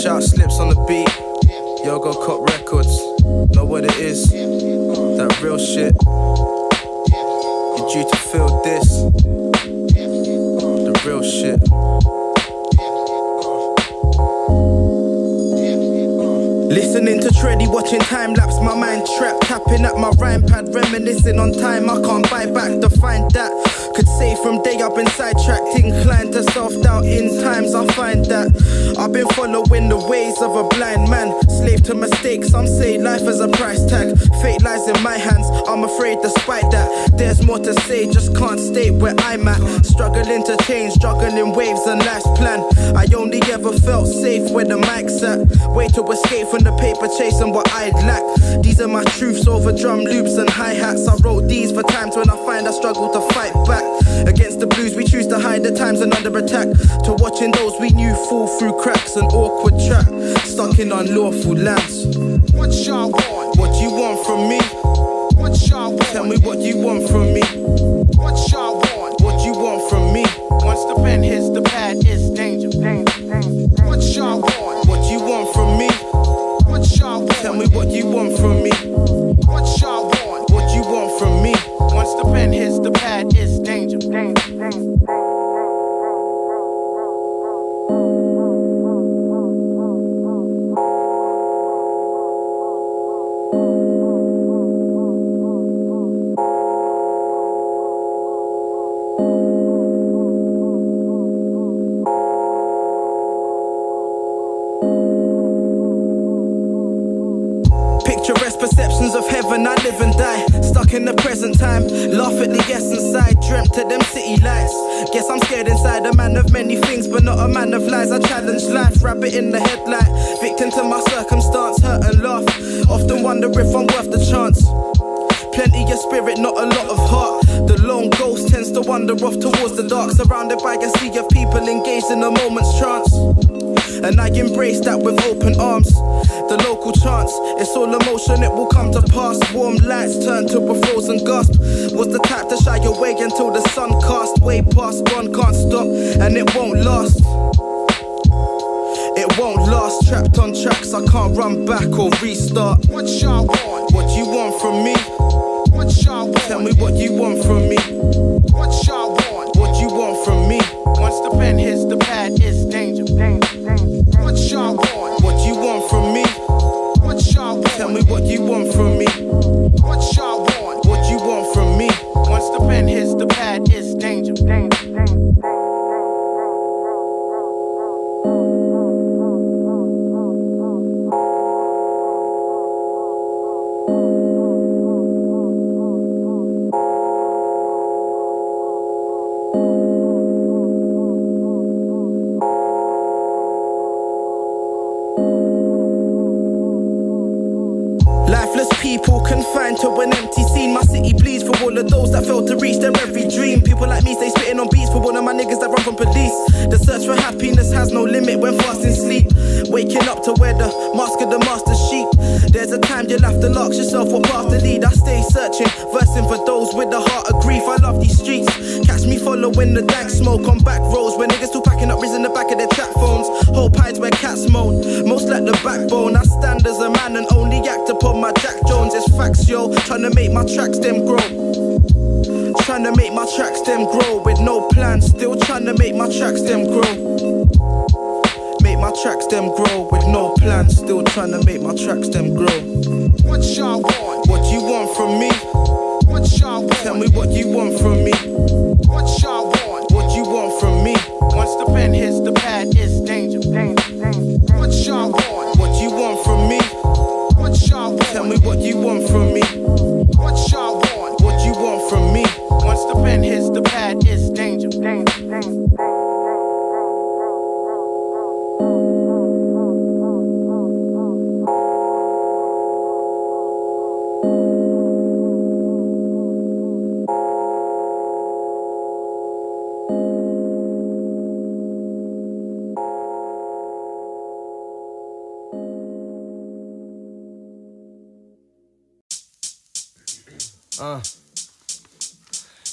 Shout SLIPZ on the beat. Yogo Cop Records. Know what it is. That real shit. You're due to feel this. The real shit. Listening to Treddy, watching time lapse, my mind trapped, tapping at my rhyme pad, reminiscing on time I can't buy back to find that. Could say from day I've been sidetracked, inclined to self-doubt in times I find that I've been following the ways of a blind man, slave to mistakes, some say life is a price tag. Fate lies in my hands, I'm afraid despite that there's more to say, just can't stay where I'm at. Struggling to change, juggling waves and life's plan. I only ever felt safe where the mic's at. Way to escape from the paper chasing what I'd lack. These are my truths over drum loops and hi-hats. I wrote these for times when I find I struggle to fight back. Against the blues we choose to hide the times and under attack, to watching those we knew fall through cracks and awkward trap, stuck in unlawful lands. What y'all want? What you want from me? What y'all want? Tell me what you want from me. What y'all want? What you want from me? Once the pen hits the pad, it's danger. What y'all want? What you want from me? What y'all want? Tell me what you want from me. What y'all want? What you want from me? Once the pen hits the pad, it's danger. Picturesque perceptions of heaven, I live and die. Stuck in the present time, laugh at the yes inside. Dreamt to them city lights. Guess I'm scared inside, a man of many things, but not a man of lies. I challenge life, rabbit in the headlight. Victim to my circumstance, hurt and laugh. Often wonder if I'm worth the chance. Plenty of spirit, not a lot of heart. The lone ghost tends to wander off towards the dark, surrounded by a sea of people engaged in a moment's trance. And I embrace that with open arms. The local chants, it's all emotion, it will come to pass. Warm lights turn to a frozen gasp. Was the type to shy away until the sun cast. Way past gone, can't stop, and it won't last. It won't last, trapped on tracks, I can't run back or restart. What y'all want? What you want from me? What y'all want? Tell me what you want from me. What y'all want? What you want from me? Once the pen hits the pad, it's danger. What y'all want? What you want from me? What y'all want? Tell me what you want from me. What y'all want? What you want from me? Once the pen hits the pad, it's danger. Lifeless people confined to an empty scene. My city bleeds for all of those that failed to reach their every dream. People like me stay spitting on beats for one of my niggas that run from police. The search for happiness has no limit when fast in sleep. Waking up to wear the mask of the master sheep. There's a time you'll have to ask yourself what path to lead. I stay searching, versing for those with the heart of grief. I love these streets. Catch me following the dank smoke on back roads where niggas still packing up riz in the back of their trap phones. Whole pies where cats moan, most like the backbone. I stand as a man and only act upon my Jack Jones. It's facts, yo, trying to make my tracks them grow. Trying to make my tracks them grow with no plans. Still trying to make my tracks them grow. Make my tracks them grow with no plans. Still trying to make my tracks them grow. What y'all want? What you want from me? What y'all want? Tell me what you want from me. What y'all want? What you want from me? Once the pen hits the pad, it's danger. What y'all want? What you want from me? What y'all want? Tell me what you want from me. What y'all want? What you want from me? Once the pen hits the pad, it's danger.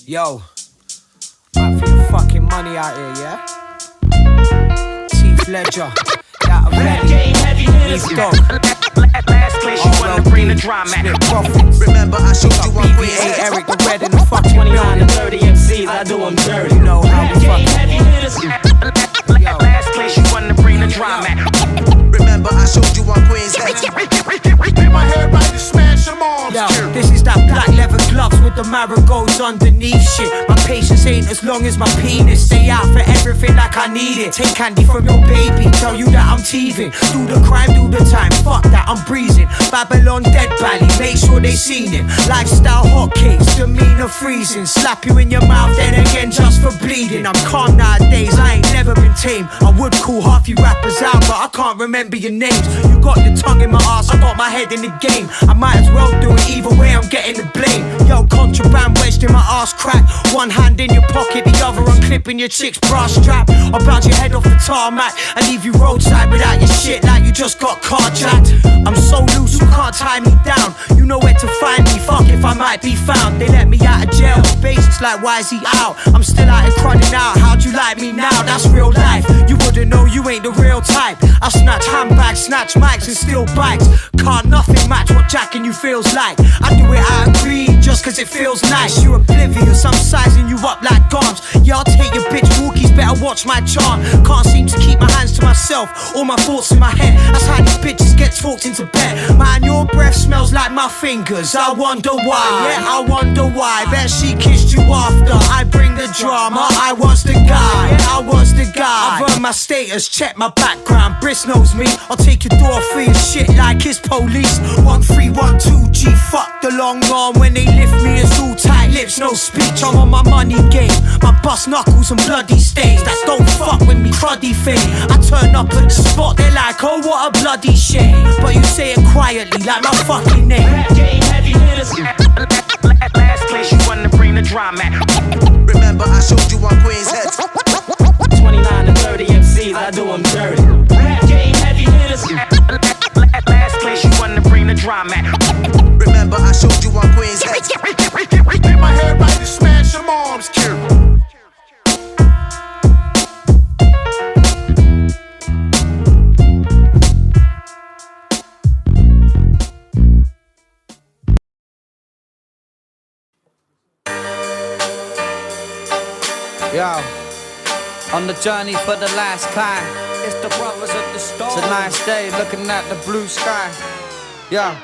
Yo, out for your fucking money out here, yeah? Chief Ledger, that Rap game heavy hitters. Last place you wanna bring the drama. Remember I showed you one quiz. Eric the Red in the fucking 29 to 30 MCs, I do them dirty. You know how we fucking heavy hitters. Last place you wanna bring the drama. Remember I showed you one quiz. Hit my head right to smash them arms. Yo, this is that black leather gloves with the marigolds underneath shit. My patience ain't as long as my penis. Stay out for everything like I need it. Take candy from your baby, tell you that I'm teething. Do the crime, do the time, fuck that, I'm breezing. Babylon Dead Valley, make sure they seen it. Lifestyle hotcakes, demeanor freezing. Slap you in your mouth, then again just for bleeding. I'm calm nowadays, I ain't never been tame. I would call half you rappers out, but I can't remember your names. You got your tongue in my ass, I got my head in the game. I might as well do it either way, I'm getting the blame. Yo, contraband wedged in my ass crack. One hand in your pocket, the other unclipping your chick's bra strap. I'll bounce your head off the tarmac and leave you roadside without your shit like you just got carjacked. I'm so loose, you can't tie me down. You know where to find me, fuck if I might be found. They let me out of jail, basics like why is he out? I'm still out here crudding out, how'd you like me now? That's real life, you wouldn't know, you ain't the real type. I snatch handbags, snatch mics and steal bikes. Can't nothing match what jacking you feels like. I do it out of greed, just cause it feels nice. You're oblivious, I'm sizing you up like bombs. Yeah, I'll take your bitch walkies, better watch my charm. Can't seem to keep my hands to myself, all my thoughts in my head. That's how these bitches get talked into bed. Man, your breath smells like my fingers, I wonder why. Yeah, I wonder why. Bet she kissed you after I bring the drama. I was the guy, I was the guy. I've earned my status, check my background. Briss knows me, I'll take your door free as shit like his police. 1312 G, fuck the long arm. When they lift me it's all tight lips, no speech. I'm on my money game, my bust knuckles and bloody stains. That don't fuck with me, cruddy thing. I turn up at the spot, they're like, oh what a bloody shame. But you say it quietly like my fucking name. Rap game heavy hitters. Last place you wanna bring the drama. Remember I showed you one quiz. 29 to 30 MCs, I do them dirty. Rap game heavy hitters. Last place you wanna bring the drama. Remember I showed you one quiz. Hit my head right to smash them arms. Yo, on the journey for the last climb. It's the brothers of the storm. It's a nice day looking at the blue sky. Yo.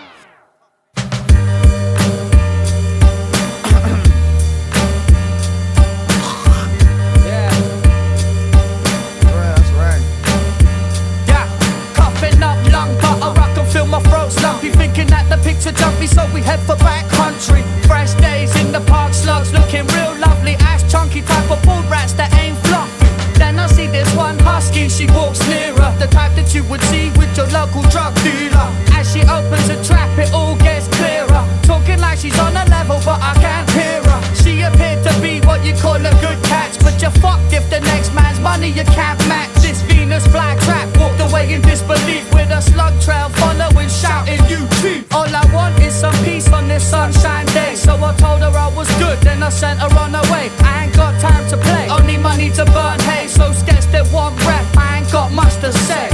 Feel my throat slumpy, thinking that the picture jumpy, so we head for back country. Fresh days in the park, slugs looking real lovely. Ass chunky type of bald rats that ain't fluffy. Then I see this one husky, she walks nearer, the type that you would see with your local drug dealer. As she opens a trap, it all gets clearer. Talking like she's on a level, but I can't hear her. She appeared to be what you call a good catch, but you're fucked if the next man's money you can't match. This Venus flytrap walked away in disbelief with a slug trail following, shouting UT. All I want is some peace on this sunshine day, so I told her I was good, then I sent her on her way. I ain't got time to play, only money to burn hay, so sketch that one rep, I ain't got much to say.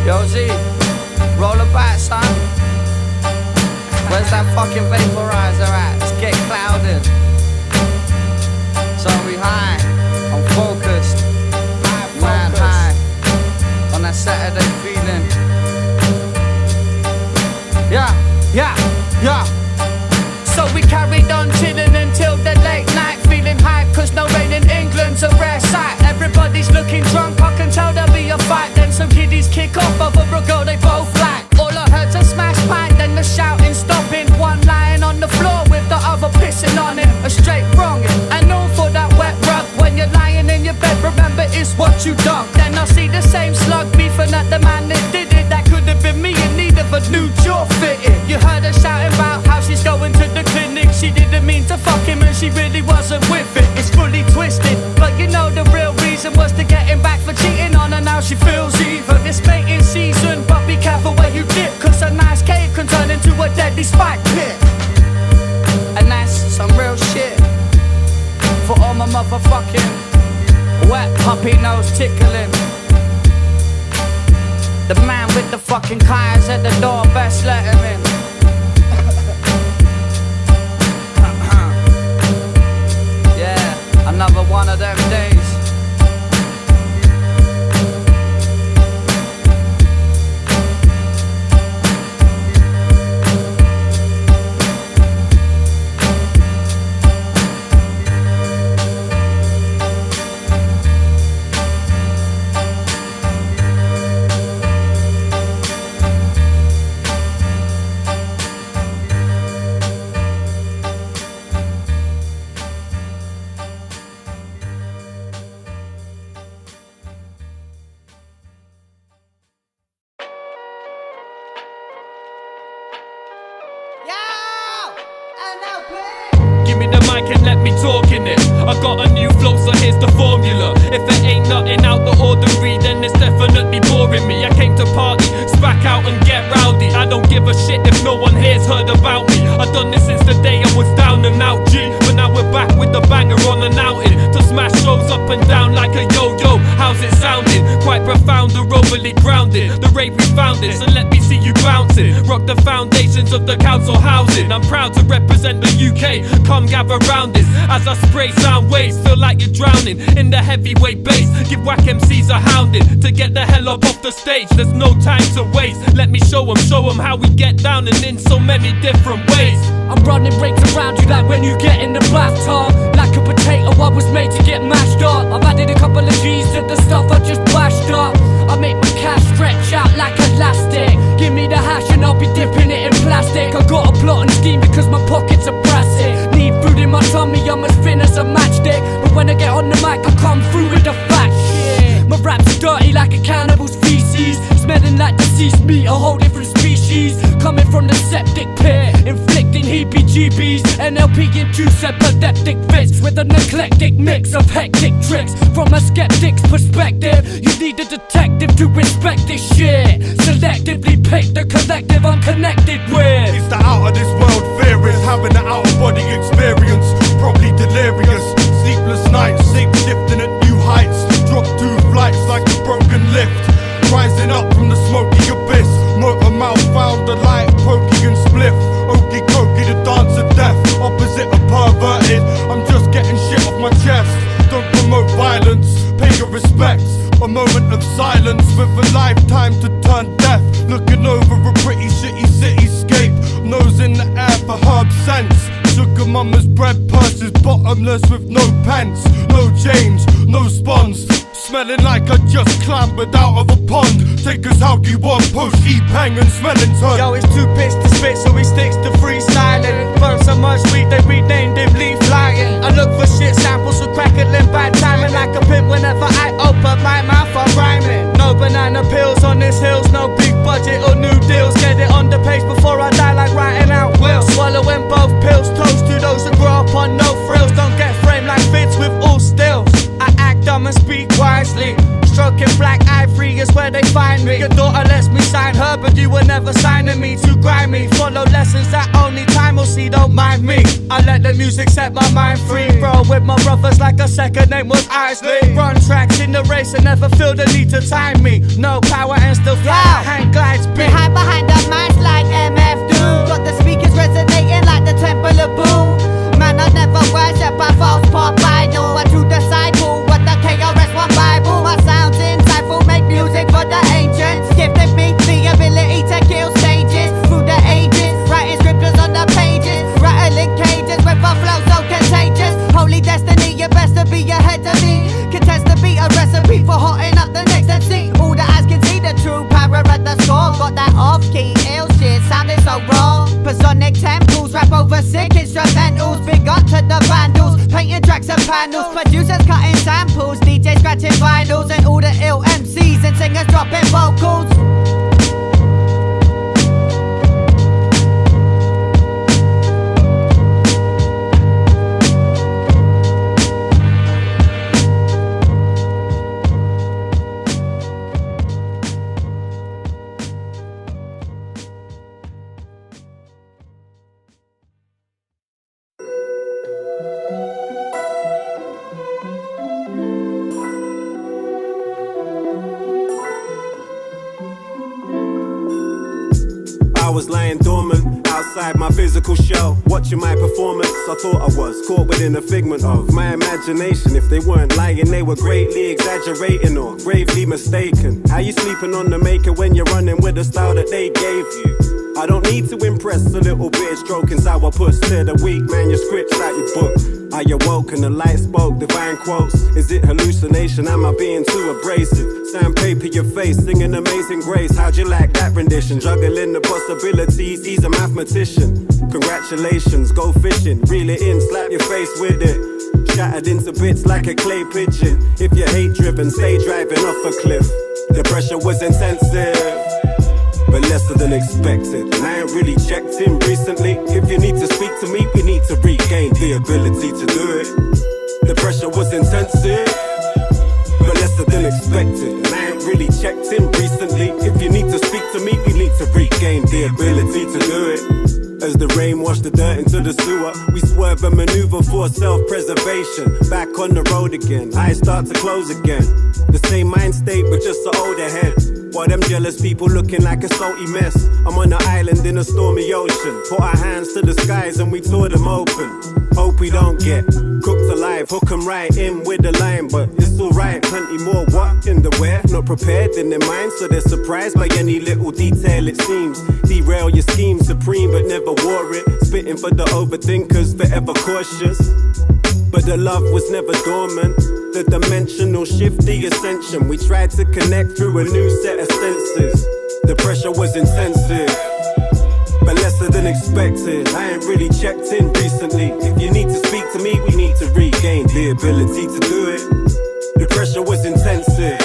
Yo Z, roll a bat, son. Where's that fucking vaporizer at? Let's get clouded. So we high, I'm focused, man high, on that Saturday feeling. Yeah, yeah, yeah. So we carried on chilling until the late night, feeling hype cause no rain in England's a rare sight. Everybody's looking drunk, I can tell there'll be a fight. Then some kiddies kick off over a girl they both like. All I heard's a smash pint, then the shouting stopping. One lying on the floor with the other pissing on him. A straight wronging, and all for that wet rug. When you're lying in your bed, remember it's what you done. Then I see the same slug beefing at the man that did it. That could have been me in need of a new jaw fitting. You heard her shouting about how she's going to the clinic. She didn't mean to fuck him and she really wasn't with it. It's fully twisted, but you know the real reason was to get him back for cheating on her. Now she feels even. It's mating season, but be careful where you dip, cause a nice cave can turn into a deadly spike pit. And that's some real shit for all my motherfucking wet puppy nose tickling. The man with the fucking kayaks at the door, best let him in. Yeah, another one of them days. And let me talk in it. I got a new flow, so here's the formula. If it ain't nothing out the ordinary, then it's definitely boring me. I came to party, spack out and get rowdy. I don't give a shit if no one here's heard about me. I've done this since the day I was down and out, G. But now we're back with the banger on an outing to smash shows up and down like a yo-yo. How's it sounding? Quite profound or overly grounded. The rave we founded, so let me see you bouncing. Rock the foundations of the council housing. I'm proud to represent the UK. Come gather round this as I spray sound waves. Feel like you're drowning in the heavyweight bass. Give whack MCs a hounding to get the hell up off the stage. There's no time to waste. Let me show them how we get down and in so many different ways. I'm running rings around you like when you get in the bathtub. Like a potato, I was made to get mashed up. I've added a couple of G's to the stuff I just bashed up. I make my cash stretch out like elastic. Give me the hash and I'll be dipping it in plastic. I got a plot and scheme because my pockets are plastic. Need food in my tummy, I'm as thin as a matchstick. But when I get on the mic, I come through with the fat shit. My raps dirty like a cannibal's feces. Smelling like deceased meat, a whole different species. Coming from the septic pit, inflicting heebie-jeebies. NLP into epileptic fits with an eclectic mix of hectic tricks. From a skeptic's perspective, you need a detective to respect this shit. Selectively pick the collective I'm connected with. It's the out of this world theories, having an out of body experience. Probably delirious, sleepless nights, shape shifting at new heights. Drop 2 flights like a broken lift. Rising up from the smoky abyss. Motor mouth found the light, pokey and spliff. Okey cokey, the dance of death. Opposite of perverted. I'm just getting shit off my chest. Don't promote violence, pay your respects. A moment of silence with a lifetime to turn deaf. Looking over a pretty shitty cityscape. Nose in the air for herb scents. Sugar mama's bread purses bottomless with no pence. No change, no spawns. Smelling like I just clambered out of a pond. Take us how you want, post E-Pang and Smellington. Yo, it's too pissed to spit, so he sticks to freestyling. Burn so much weed, they renamed him Leaf Lion. I look for shit samples, so crackling bad timing. Like a pimp whenever I open my mouth, I'm rhyming. No banana pills on this hills, no big budget or new deals. Get it on the page before I die, like writing out wills. Swallowing both pills, toast to those who grow up on no frills. Don't get framed like Fitz with all stills. I act dumb and speak wisely. Stroking black ivory is where they find me. Your daughter lets me sign her, but you were never signing me. Too grimy, follow lessons that only time will see, don't mind me. I let the music set my mind free. Bro, with my brothers like a second name was Isley. Run tracks in the race and never feel the need to time me. No power and still fly, hang glides big. They hide behind the mics like MF do. Got the speakers resonating like the Temple of Boo. Man, I never worship a false pop idol. I true disciple, what the KRS One Bible. My sounds insightful, make music for the ancients. Gifted me the ability to kill stages through the ages. Writing scriptures on the pages, rattling cages with a flow so contagious. Holy destiny, you best to be ahead of me. Contest to be a recipe for hotting up the next MC. All the eyes can see the true power at the was lying dormant outside my physical shell, watching my performance. I thought I was caught within a figment of my imagination. If they weren't lying, they were greatly exaggerating or gravely mistaken. How you sleeping on the maker when you're running with the style that they gave you? I don't need to impress a little bit, stroking sour puss to the weak manuscripts out your book. I awoke and the light spoke divine quotes. Is it hallucination? Am I being too abrasive? Sandpaper your face, singing Amazing Grace. How'd you like that rendition? Juggling the possibilities, he's a mathematician. Congratulations, go fishing, reel it in, slap your face with it. Shattered into bits like a clay pigeon. If you're hate driven, stay driving off a cliff. The pressure was intensive, but lesser than expected. And I ain't really checked in recently. If you need to speak to me, we need to regain the ability to do it. The pressure was intensive, but lesser than expected. And I ain't really checked in recently. If you need to speak to me, we need to regain the ability to do it. As the rain washed the dirt into the sewer, we swerve and maneuver for self-preservation. Back on the road again, eyes start to close again. The same mind state, but just an older head. While them jealous people looking like a salty mess. I'm on an island in a stormy ocean. Put our hands to the skies and we tore them open. Hope we don't get cooked alive. Hook 'em right in with the line, but it's alright. Plenty more what in the where. Not prepared in their minds, so they're surprised by any little detail it seems. Derail your scheme supreme, but never wore it. Spitting for the overthinkers, forever cautious. But the love was never dormant. The dimensional shift, the ascension. We tried to connect through a new set of senses. The pressure was intensive, but lesser than expected. I ain't really checked in recently. If you need to speak to me, we need to regain the ability to do it. The pressure was intensive,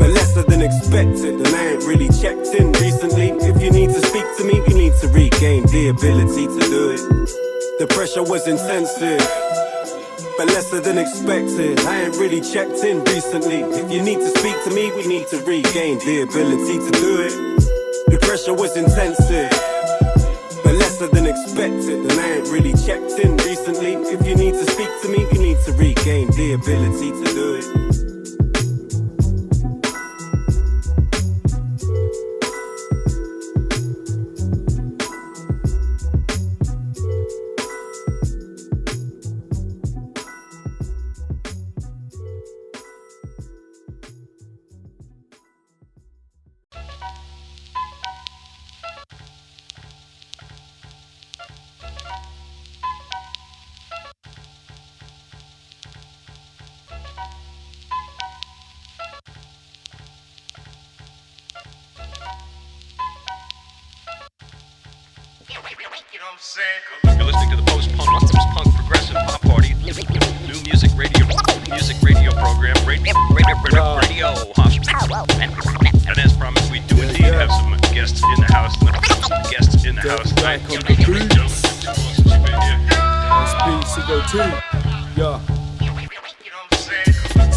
but lesser than expected. And I ain't really checked in recently. If you need to speak to me, we need to regain the ability to do it. The pressure was intensive, but lesser than expected. I ain't really checked in recently. If you need to speak to me, we need to regain the ability to do it. The pressure was intensive, but lesser than expected. And I ain't really checked in recently. If you need to speak to me, we need to regain the ability to do it. You're listening to the post-punk progressive pop party, new music radio program, radio. And as promised, we do indeed have some guests in the house. Tonight.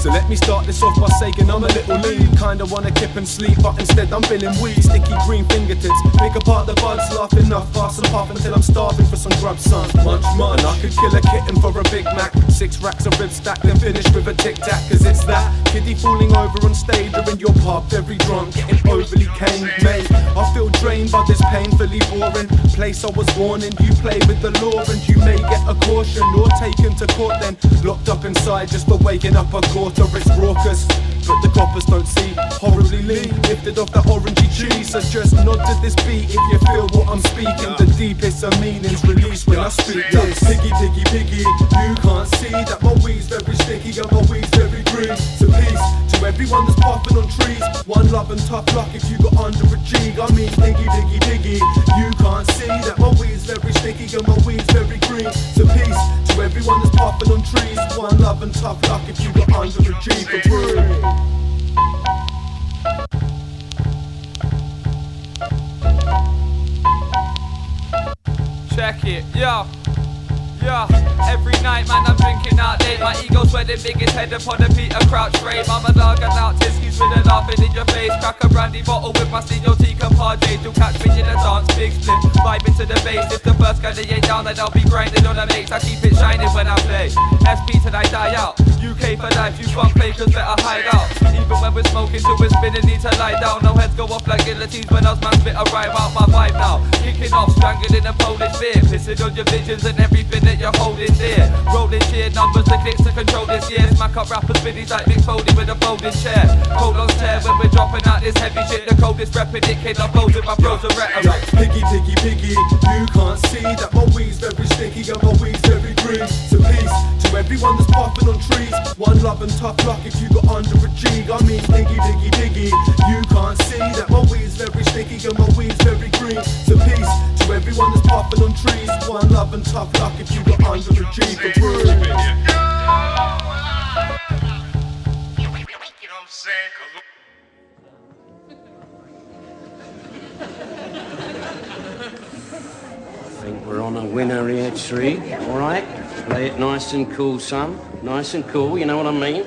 So let me start this off by saying I'm a little lean. Kinda wanna kip and sleep, but instead I'm feeling weed. Sticky green fingertips, pick apart the buds, laugh enough, pass and puff until I'm starving for some grub, son. Munch, and I could kill a kitten for a Big Mac. 6 racks of ribs stacked, then finish with a tic-tac. Cause it's that kiddie falling over on stage or in your pub, very drunk, getting overly caned, mate. I feel drained by this painfully boring place I was born in. You play with the law and you may get a caution or taken to court, then locked up inside just for waking up a quarter. It's raucous, but the coppers don't see. Horribly lean, lifted off that orangey cheese. So just nod to this beat if you feel what I'm speaking. The deepest of meanings released when I speak this. Piggy, piggy, piggy, you can't see that my weed's very sticky and my weed's very green. So peace to everyone that's puffing on trees. One love and tough luck if you got under a G. I mean piggy, piggy, piggy, you can't see that my weed's very sticky and my weed's very green. So peace to everyone that's puffing on trees. One love and tough luck if you got under a G for free. Check it, yo. Yeah, every night, man, I'm drinking out late. My ego's where the biggest head upon the Peter Crouch frame. I'm a dog and out Tiskies with a laughing in your face. Crack a brandy bottle with my steel tea compadres. You'll catch me in a dance, big split, vibing to the bass. If the first guy that ain't down, then I'll be grinding on the mates. I keep it shining when I play. SP till I die out. UK for life, you fun fakers better hide out. Even when we're smoking till we're spinning, need to lie down. No heads go off like guillotines when us man spit a rhyme out my vibe now. Kicking off, strangling a Polish beer. Pissing on your visions and everything that you're holding dear. Rolling sheer numbers, the clicks to control this year. Smack up rappers, biddies like Mick Foley with a folding chair. Cold on tear when we're dropping out this heavy shit. The coldest repping it, kid, I'm closing my frozen rhetoric. Piggy, piggy, piggy, you can't see that my weed's very sticky and my weed's very green. So peace to everyone that's puffing on trees. One love and tough luck if you got under a G. I mean piggy, piggy, piggy, you can't see that my weed's very sticky and my weed's very green. So peace to everyone that's puffing on trees. One love and tough luck if you got under a G. For word. You know what I'm saying? I think we're on a winner here, Tree. All right? Play it nice and cool, son. Nice and cool, you know what I mean?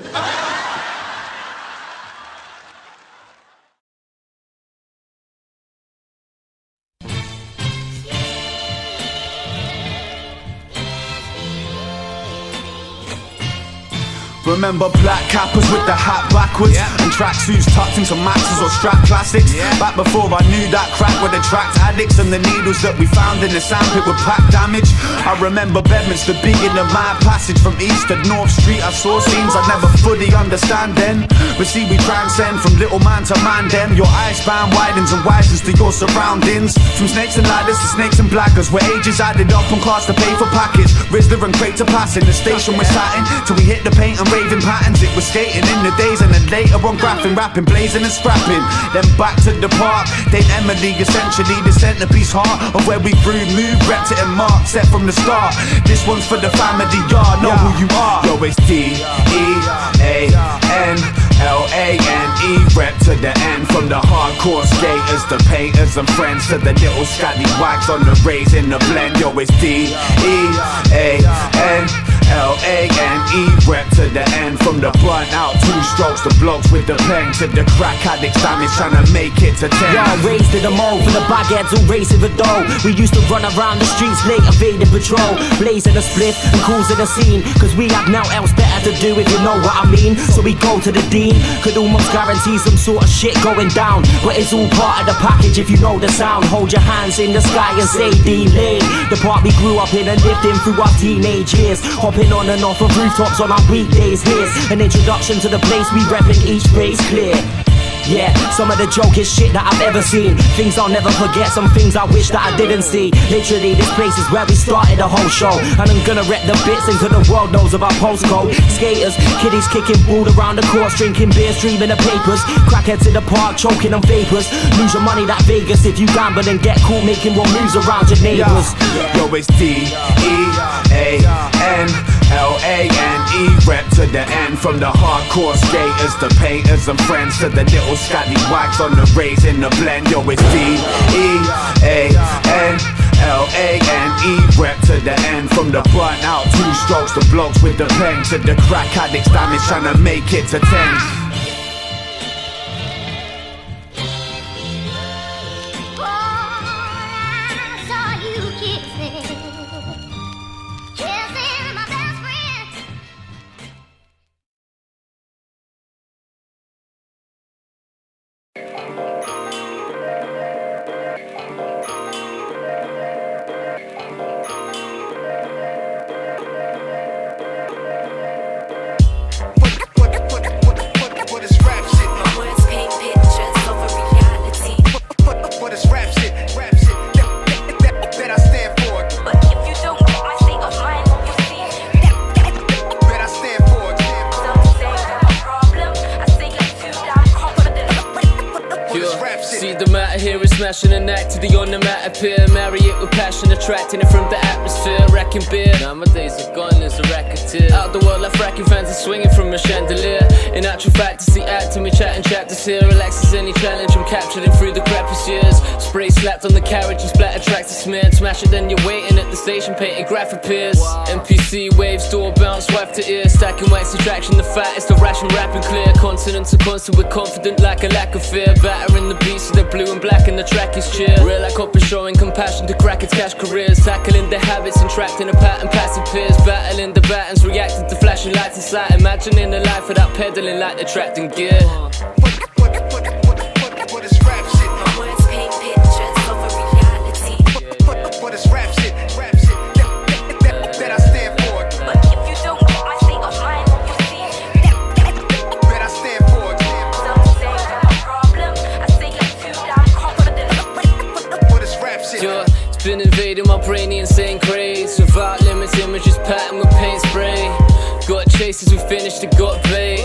Remember black cappers with the hat backwards, and tracksuits tucked into maxes or strap classics. Back before I knew that crack would attract addicts, and the needles that we found in the sandpit would pack damage. I remember Bedminster being a mad passage from East to North Street. I saw scenes I'd never fully understand then, but see we transcend from little man to man then. Your eyespan widens and widens to your surroundings. From snakes and ladders to snakes and blackers, where ages added up on cards to pay for packets. Rizzler and crate to pass in the station we're sat in, till we hit the paint and raving patterns. It was skating in the days, and then later on graphing, rapping, blazing and scrapping. Then back to the park, Dame Emily, essentially the centerpiece heart of where we grew, moved, repped it and marked, set from the start. This one's for the family, y'all know who you are. Yo, it's D-E-A-N-L-A-N-E, rep to the end. From the hardcore skaters, the painters and friends, to the little scatty wags on the rays in the blend. Yo, it's D-E-A-N-L-A-N-E, rep to the end. From the burnt out two strokes, the blokes with the pen, to the crack addicts, damage trying to make it to 10. Y'all raised to the mold for the baguettes all racing the dough. We used to run around the streets late, evading patrol, blazing a spliff and cruising the scene, cause we had now else better to do, if you know what I mean. So we go to the dean, could almost guarantee some sort of shit going down, but it's all part of the package if you know the sound. Hold your hands in the sky and say Dean Lane, the part we grew up in and lived in through our teenage years. Hopping on and off of rooftops on our weekdays. Here's an introduction to the place we reppin', each face clear. Yeah, some of the jokest shit that I've ever seen. Things I'll never forget, some things I wish that I didn't see. Literally, this place is where we started the whole show, and I'm gonna rep the bits until the world knows of our postcode. Skaters, kiddies kicking ball around the course, drinking beer, streaming the papers. Crackheads in the park, choking on vapors. Lose your money that Vegas if you gamble and get caught making wrong moves around your neighbors. Yo, it's D-E-A-N-L-A-N-E, rep to the end. From the hardcore skaters, the painters and friends, to the little scatty wags on the rays in the blend. Yo, it's D-E-A-N-L-A-N-E, rep to the end. From the burnt out two strokes, the blokes with the pen, to the crack addicts, damage trying to make it to 10. See the matter here is smashing an act to the onomatopoeia. Marry it with passion, attracting it from the atmosphere. Racking beer, now my days are gone as a racketeer. Out the world like fracking fans are swinging from a chandelier. In actual fact, it's the act to me chatting chapters here. Relaxes any challenge, I'm captured in through the crappiest years. Spray slapped on the carriage and splatter tracks are smeared. Smash it then you're waiting at the station, painted graphic appears. NPC waves, door bounce, wife to ear. Stacking wax attraction, the fat is the ration rapping clear. Consonant to constant, we're confident like a lack of fear. Battering the beats so they're blue and black and the track is cheer. Real like copper showing compassion to crack its cash careers. Tackling their habits and trapped in a pattern, passive peers. Battling the battens, reacting to flashing lights inside. Imagining a life without pedaling like they're trapped in gear. What is rap shit? My words paint pictures of a reality. What is rap shit? Rap shit that I stand for. But if you don't get my state of mind, you see that I stand for. Some say I'm a problem. I say I'm too damn confident. What is rap shit? It's been invading my brain, the insane craze. Without limits, images patterned with paint spray. Got chases, we finished it, got bait.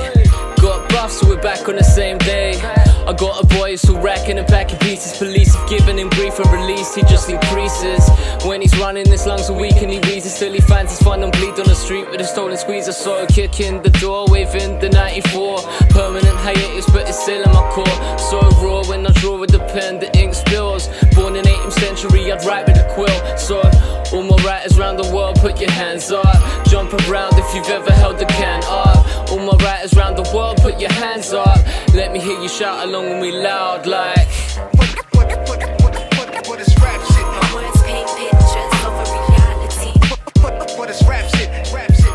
Got buffs, so we're back on the same day. I got a boy who's still racking and packing pieces. Police have given him brief and release, he just increases. When he's running, his lungs are weak and he wheezes. Still he finds his fun and bleed on the street with a stolen squeezer. So kicking the door, waving the 94. Permanent hiatus, but it's still in my core. So raw when I draw with the pen, the ink spills. Born in 18th century, I'd write with a quill. So all my writers round the world, put your hands up. Jump around if you've ever held a can up. All my writers round the world, put your hands up. Let me hear you shout along when we loud like. What is rap shit? My words paint pictures of a reality. What is rap shit? Rap shit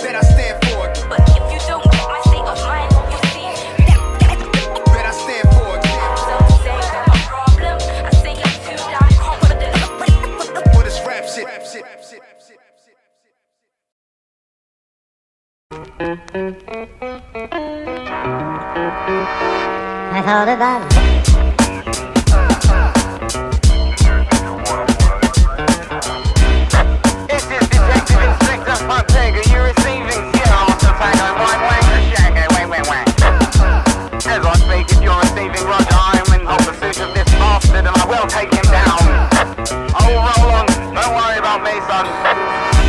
that I stand for. But if you don't get my state of mind, you see that I stand for. Some say I'm a problem. I say I'm too damn confident. What is rap shit? Rap shit. I thought about it. This is Detective Inspector Fontaine. You're receiving Sierra Tango. Wang, Shango, wang. As I speak, if you're receiving Roger, I'm in hot pursuit of this bastard and I will take him down. Oh, roll on. Don't worry about me, son.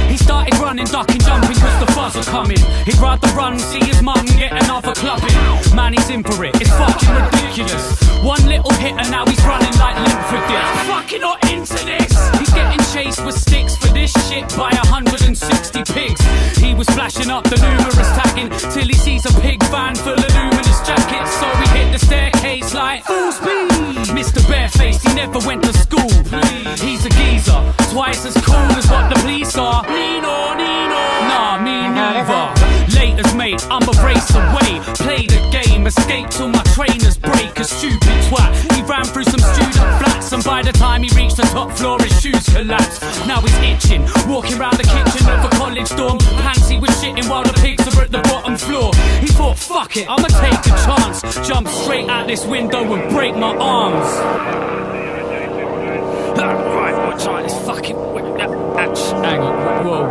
He started running, ducking, jumping cause the fuzz are coming. He'd rather run, see his mum get another clubbing. Man, he's in for it, it's fucking ridiculous. One little hit and now he's running like Linford. I'm fucking not into this. He's getting chased with sticks for this shit by 160 pigs. He was flashing up the numerous tagging till he sees a pig van full of luminous jackets. So he hit the staircase like full speed. Mr. Barefaced, he never went to school. He's a geezer, twice as cool as what the police are. Nino, nah, me neither. Laters, mate, I'm a race away. Play the game, escape till my trainers break. A stupid twat, he ran through some student flats, and by the time he reached the top floor, his shoes collapsed. Now he's itching, walking round the kitchen of a college dorm. Pants he was shitting while the pigs are at the bottom floor. He thought, fuck it, I'ma take a chance. Jump straight out this window and break my arms. Right, we'll try this fucking. Hang on, whoa.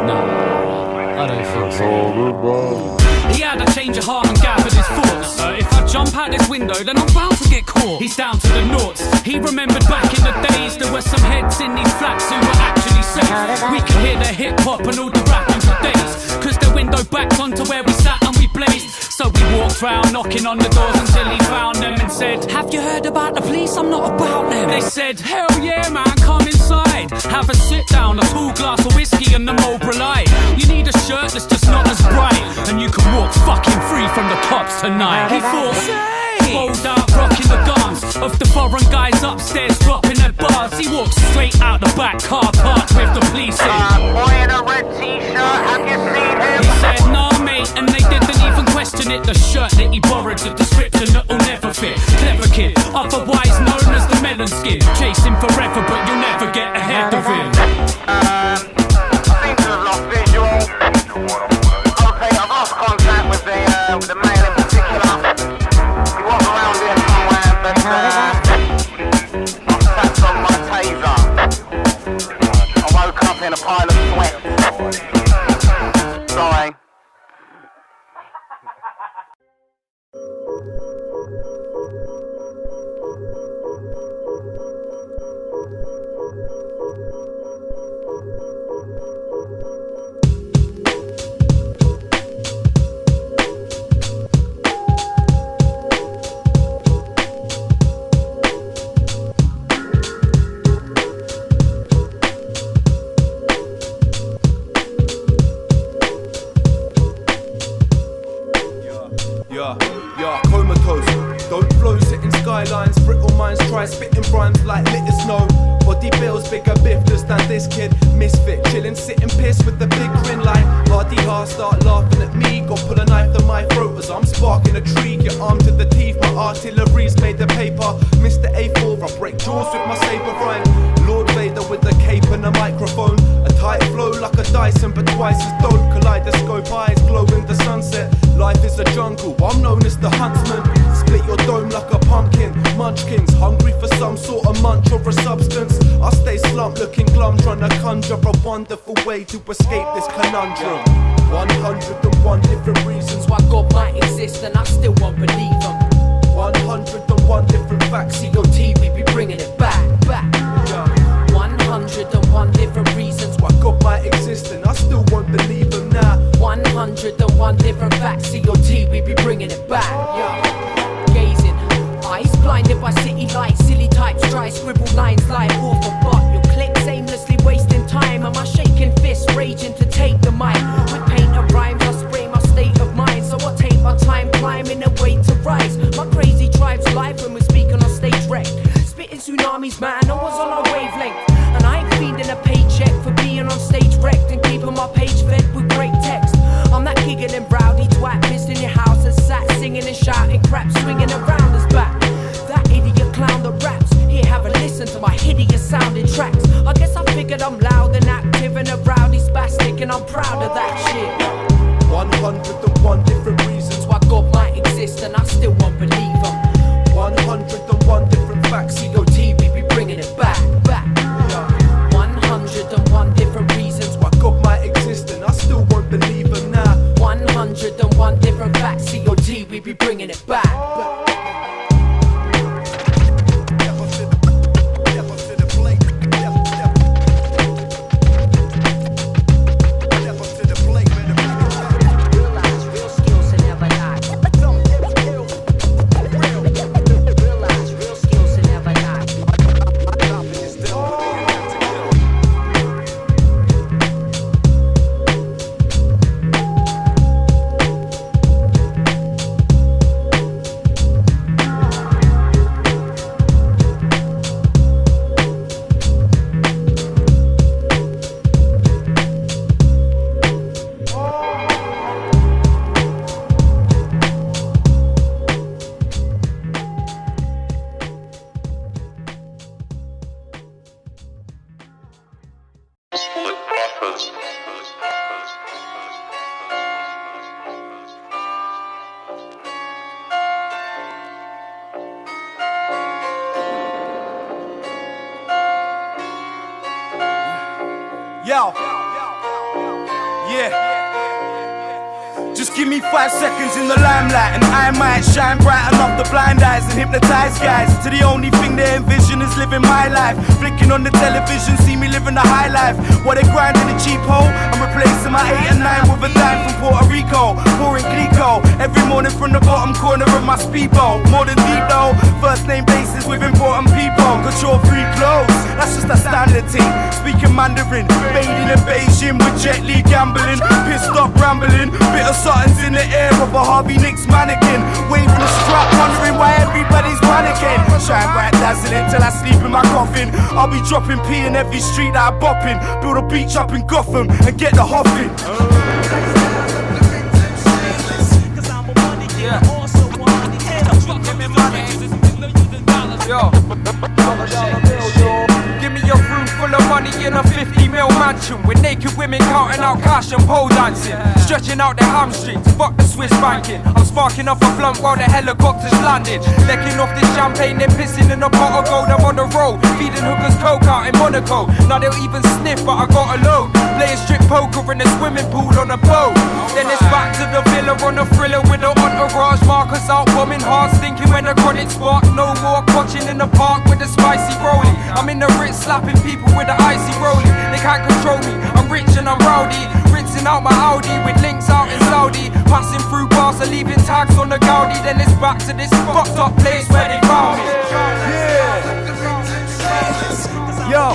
Nah, I don't think so. He had a change of heart and gathered his thoughts. If I jump out this window, then I'm bound to get caught. He's down to the noughts. He remembered back in the days there were some heads in these flats who were actually safe. We could hear the hip-hop and all the rapping for days, cause the window backed onto where we sat and we blazed. So we walked round, knocking on the doors until he found them and said, have you heard about the police? I'm not about them. They said, hell yeah man, come inside. Have a sit down, a tall glass of whiskey and the Marlboro Light. You need a shirt that's just not as bright, and you can walk fucking free from the cops tonight. He thought, say, rolled out rocking the guns of the foreign guys upstairs dropping their bars. He walked straight out the back car park with the police in. Boy in a red t-shirt, have you seen him? He said, nah mate, and they didn't even question it. The shirt that he borrowed, the description that'll never fit. Clever kid, otherwise known as the melon skin. Chase him forever, but you'll never get ahead of him. I seem to have lost visual. Okay, I've lost contact with the male in particular. He was around here somewhere, but I'm sat on my taser. I woke up in a pile of sweat. Sorry. Yeah, comatose. Don't flows hitting skylines, brittle minds try spitting rhymes like lit as snow. Body bills, bigger biffers than this kid. Misfit, chillin', sitting pissed with the big grin like hardy heart, start laughing at me. Go pull a knife to my throat as I'm sparking a tree. Get armed to the teeth, my artillery's made of paper. Mr. A4, I break jaws with my saber rhyme. Lord Vader with a cape and a microphone. A tight flow like a Dyson, but twice as dope. Kaleidoscope eyes glow in the sunset. Life is a jungle, I'm known as the huntsman. Split your dome like a pumpkin. Munchkins, hungry for some sort of munch or a substance. I stay slumped looking glum, trying to conjure a wonderful way to escape this conundrum. 101 different reasons why God might exist and I still won't believe them. 101 different facts, COT, we be bringing it back. 101 different reasons why God might exist and I still won't believe them now. 101 different facts, COT, we be bringing it back. Gazing, eyes blinded by city lights, silly types try scribble lines like author, but your clicks aimlessly wasting time. And my shaking fist raging to take the mic. With paint and rhymes I spray my state of mind, so I take my time climbing a way to rise. My crazy tribe's life when we speak on a stage wreck. Spitting tsunamis, man, I was on our wavelength. And I ain't feeding a paycheck for being on stage wrecked and keeping my page fed with great text. I'm that giggling rowdy twat pissed in your house and sat singing and shouting crap, swinging around his back. That idiot clown that raps, here have a listen to my hideous sounding tracks. I guess I figured I'm loud and active and a rowdy spastic and I'm proud of that shit. 101 different reasons why God might exist and I still won't believe them. 101 different facts, COT, we be bringing it back. 101 different reasons why God might exist and I still won't believe them now. 101 different facts, COT, we be bringing it back. Yo, yeah. Just give me 5 seconds in the limelight and I might shine bright enough to blind eyes and hypnotize guys to the only thing they envision is living my life. Flicking on the television, see me living the high life. While they grind in a cheap hole, I'm replacing my 8 and 9 with a dime from Puerto Rico. Pouring Glico every morning from the bottom corner of my speedboat. More than deep though, first name basis with important people. Cause you're free clothes, that's just a standard thing. Speaking Mandarin, fading in Beijing with Jet Li gambling. Pissed off rambling, bit of something's in the air of a Harvey Nicks mannequin. Waving a strap, wondering why everybody's panicking. Shine bright dazzling till I sleep in my coffin. I'll be dropping P in every street that I bop in. Build a beach up in Gotham and get the hopping. Yo, give me a room full of money in a 50-mil mansion with naked women counting out cash and pole dancing, stretching out their hamstrings. Fuck the Swiss banking. I'm sparking off a blunt while the helicopter's landing. Lecking off this champagne, then pissing in a pot of gold. I'm on the road, feeding hookers coke out in Monaco. Now they'll even sniff, but I got a load. Playing strip poker in a swimming pool on a boat. Then it's back to the villa on a thriller with the entourage. Marcus out bombing hard, stinking when the chronic spark. No more watching in the park with the spicy rolling. I'm in the Ritz slapping people with the icy rolling. They can't control me, I'm rich and I'm rowdy. Rinsing out my Audi with links out in Saudi. Passing through bars and leaving tags on the Gaudi. Then it's back to this fucked up place where they found me. Yeah. Yo.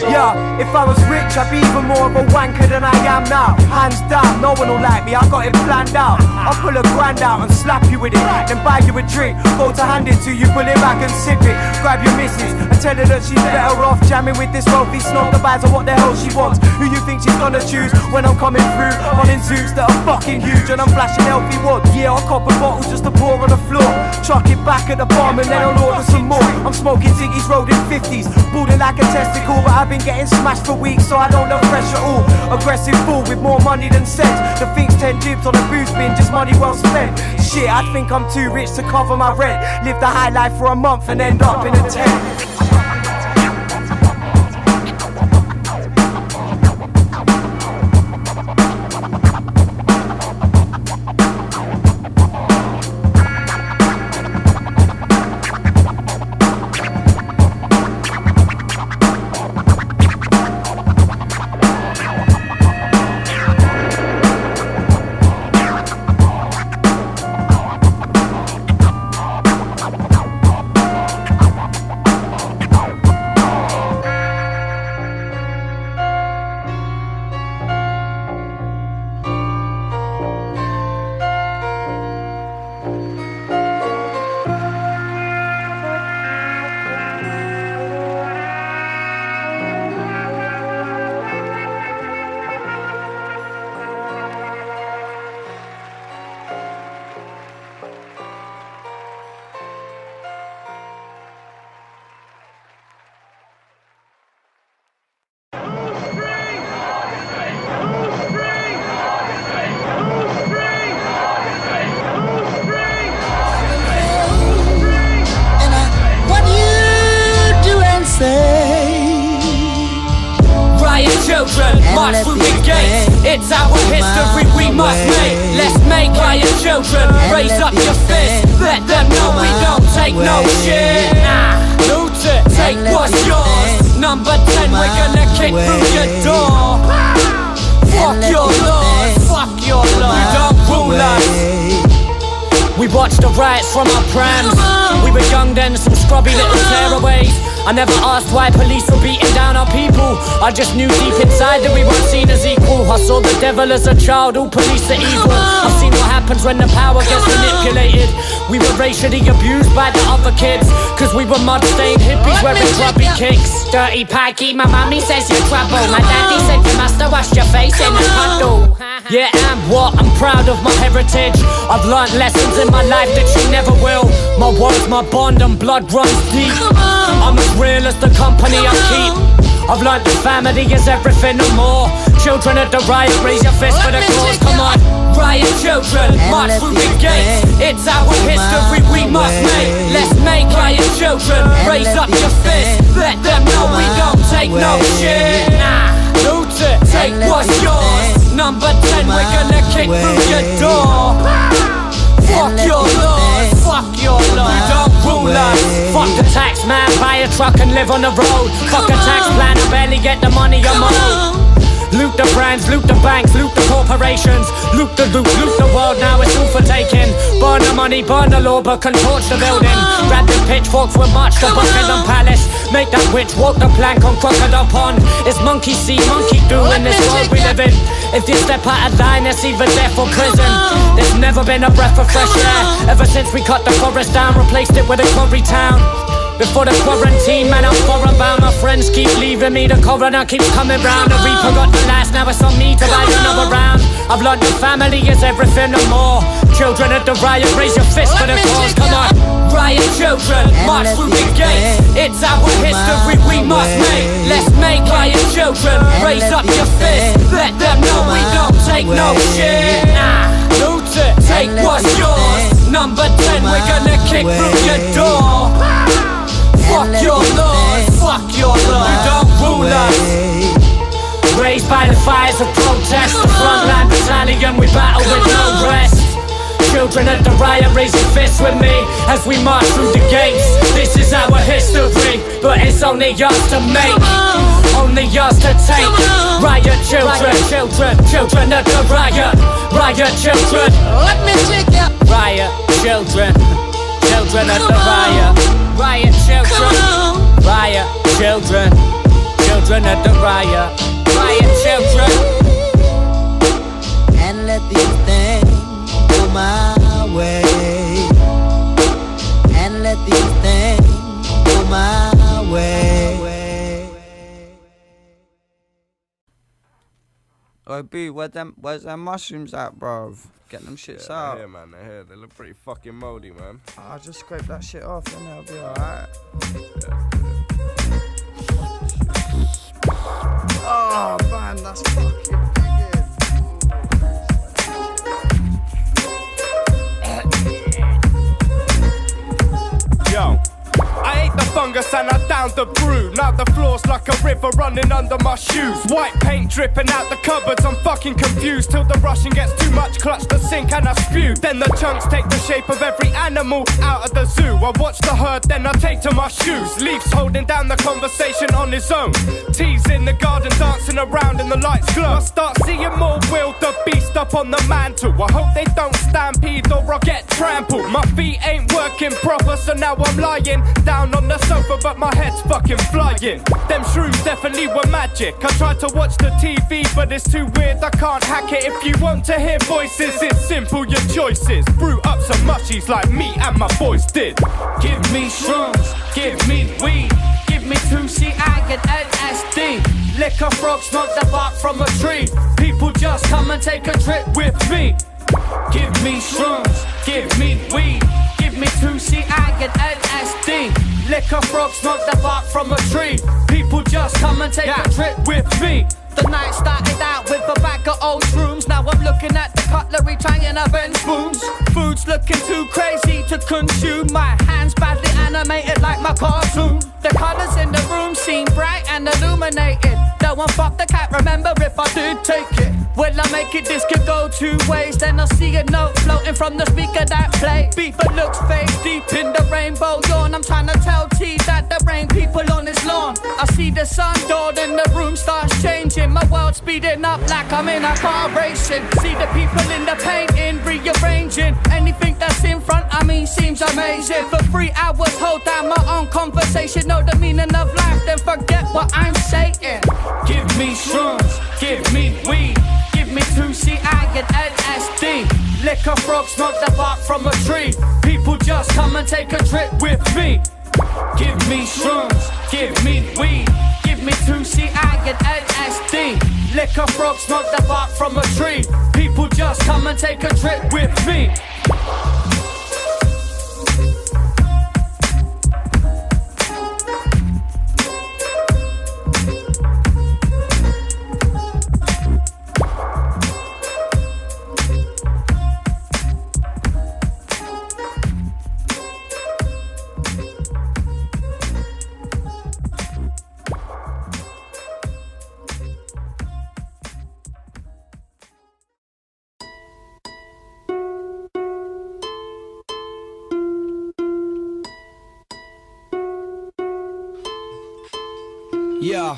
Yeah, if I was rich, I'd be even more of a wanker than I am now. Hands down, no one will like me, I got it planned out. I'll pull a grand out and slap you with it, then buy you a drink. Go to hand it to you, pull it back and sip it. Grab your missus and tell her that she's better off jamming with this wealthy snob that buys her what the hell she wants. Who you think she's gonna choose when I'm coming through? Running zoos that are fucking huge and I'm flashing healthy wads. Yeah, I'll cop a bottle just to pour on the floor. Chuck it back at the bomb and then I'll order some more. I'm smoking Ziggy's rolled in 50s, balding like a testicle, but I've been getting smashed for weeks, so I don't know fresh at all. Aggressive fool with more money than sense. The thing's 10 dibs on a booze bin, just money well spent. Shit, I think I'm too rich to cover my rent. Live the high life for a month and end up in a tent. March through the gates, it's our history we must make. Let's make riot children, raise up your fist. Let them know we don't take no shit. Nah, loot it, take what's yours. Number 10, we're gonna kick through your door. Fuck your laws, fuck your laws. You don't rule us. We watched the riots from our prams. We were young then, some scrubby little tearaways. I never asked why police were beating down our people. I just knew deep inside that we weren't seen as equal. I saw the devil as a child, all police are evil. I've seen what happens when the power gets manipulated. We were racially abused by the other kids, cause we were mud-stained hippies wearing grubby kicks. Dirty Pikey, my mommy says you're trouble. My daddy said you must have washed your face in the puddle. Yeah, and what? I'm proud of my heritage. I've learned lessons in my life that you never will. My words, my bond, and blood runs deep. I'm as real as the company I keep. I've learned that family is everything and more. Children at the riot, raise your fist for the cause, come on. Riot children, march through the gates. It's our history we must make. Let's make riot children, raise up your fist. Let them know we don't take no shit. Nah, loot it, take what's yours. Number 10, we're gonna kick through your door. Fuck your laws, fuck your laws. You don't rule us. Fuck the tax man, buy a truck and live on the road. Fuck a tax plan, I barely get the money I'm owed. Loot the brands, loot the banks, loot the corporations. Loot the loot, loot the world, now it's all for taking. Burn the money, burn the law, but can torch the building. Grab the pitchforks, we'll march to Buckingham Palace. Make that witch walk the plank on Crocodile Pond. It's monkey see, monkey do in this world we live in. If you step out of line, it's either death or prison. There's never been a breath of fresh air ever since we cut the forest down, replaced it with a quarry town. Before the quarantine, man, I'm foreign bound. My friends keep leaving me, the coroner keeps coming round. The reaper got the last, now it's on me to buy another round. I've learned that family is everything and more. Children at the riot, raise your fist for the cause, come on. Riot children, march through the gates. It's our history we must make. Let's make riot children, raise up your fist. Let them know we don't take no shit. Loot it, take what's yours. Number 10, we're gonna kick through your door. Fuck your laws, fuck your laws. You don't rule us. Raised by the fires of protest, the frontline battalion, we battle with no rest. Children at the riot, raise your fists with me as we march through the gates. This is our history, but it's only yours to make, only yours to take. Riot children, children at the riot, riot children. Let me take ya. Riot children, children at the riot, riot children, riot children, children at the riot, riot children. And let these things go my way, and let these things go my way. Oh, B, where's them mushrooms at, bruv? Get them shits out. Yeah, man, they're here. They look pretty fucking moldy, man. I'll just scrape that shit off and it'll be alright. Oh, man, that's fucking Yo, I ate the fungus and I downed the brew. Now the floor's like a river running under my shoes. White paint dripping out the cupboards, I'm fucking confused. Till the rushing gets too much, clutch the sink and I spew. Then the chunks take the shape of every animal out of the zoo. I watch the herd, then I take to my shoes. Leafs holding down the conversation on his own. Teas in the garden dancing around and the lights glow. I start seeing more Will the Beast up on the mantle. I hope they don't stampede or I'll get trampled. My feet ain't working proper, so now I'm lying down on the sofa, but my head's fucking flying. Them shrooms definitely were magic. I tried to watch the TV, but it's too weird, I can't hack it. If you want to hear voices, it's simple, your choices. Brew up some mushies like me and my boys did. Give me shrooms, give me weed, give me 2CI and LSD. Liquor, frog, smoke the bark from a tree. People just come and take a trip with me. Give me shrooms, give me weed, give me 2CI and LSD. Liquor, frog, smoke the bark from a tree. People just come and take a trip with me. The night started out with a bag of old shrooms. Now I'm looking at the cutlery, trying to bend spoons. Food's looking too crazy to consume. My hands badly animated like my cartoon. The colours in the room seem bright and illuminated. Don't want fuck the cat, remember if I did take it. Will I make it? This could go two ways. Then I see a note floating from the speaker that play. Beat but looks fake, deep in the rainbow yawn. I'm trying to tell T that there ain't people on his lawn. I see the sun dawn and the room starts changing. My world speeding up like I'm in a car racing. See the people in the painting, rearranging. Anything that's in front of me seems amazing. For 3 hours, hold down my own conversation. Know the meaning of life, then forget what I'm saying. Give me shrooms, give me weed, give me 2CI and LSD. Liquor, frog, smoke the bark from a tree. People just come and take a trip with me. Give me shrooms, give me weed, give me 2CI and LSD. Liquor, frog, smoke the bark from a tree. People just come and take a trip with me. Yeah.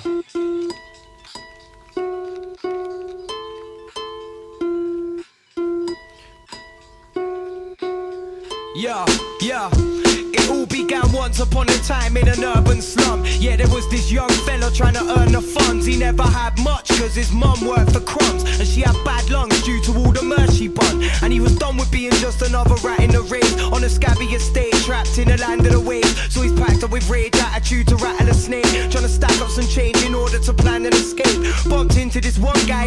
Yeah. It all began once upon a time in an urban slum. Yeah, there was this young fella trying to earn the funds. He never had much cause his mum worked for crumbs, and she had bad lungs due to all the murder she bun. And he was done with being just another rat in the race on a scabby estate, trapped in the land of the waves. So he's packed up with